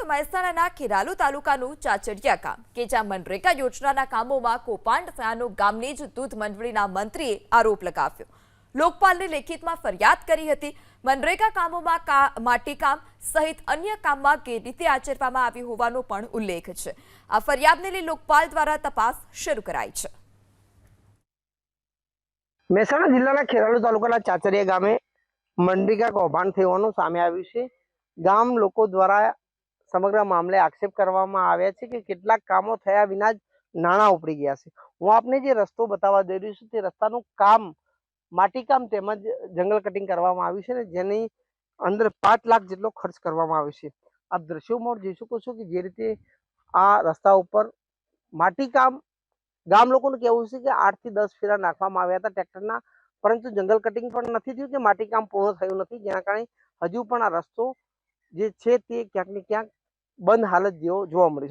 મહેસાણાના ખેરાલુ તાલુકાનું ચાચડિયા ગામ કે જ્યાં મનરેગા યોજનાના કામોમાં કૌભાંડ થયાનો ગામની જ દૂધ મંડળીના મંત્રીએ આરોપ લગાવ્યો. લોકપાલને લેખિતમાં ફરિયાદ કરી હતી. મનરેગા કામોમાં માટીકામ સહિત અન્ય કામમાં ગેરરીતિ આચરવામાં આવી હોવાનો પણ ઉલ્લેખ છે. આ ફરિયાદને લઈ લોકપાલ દ્વારા તપાસ શરૂ કરાઈ છે. મહેસાણા જિલ્લાના ખેરાલુ તાલુકાના ચાચડિયા ગામે મનરેગા કૌભાંડ થવાનું સામે આવ્યું છે. ગામ લોકો દ્વારા સમગ્ર મામલે આક્ષેપ કરવામાં આવ્યા છે કે કેટલાક કામો થયા વિના જ નાણાં ઉપડી ગયા છે. હું આપને જે રસ્તો બતાવવા જઈ રહ્યો છું તે રસ્તાનું કામ માટીકામ તેમજ જંગલ કટિંગ કરવામાં આવ્યું છે ને જેની અંદર 5 લાખ જેટલો ખર્ચ કરવામાં આવ્યો છે. આપ દ્રશ્યોમાં જોઈ શકો છો કે જે રીતે આ રસ્તા ઉપર માટીકામ ગામ લોકોનું કહેવું છે કે 8 થી 10 ફેરા નાખવામાં આવ્યા હતા ટ્રેક્ટરના, પરંતુ જંગલ કટિંગ પણ નથી થયું કે માટીકામ પૂર્ણ થયું નથી, જેના કારણે હજુ પણ આ રસ્તો જે છે તે ક્યાંક ને ક્યાંક બંધ હાલત જેવો જોવા મળે છે.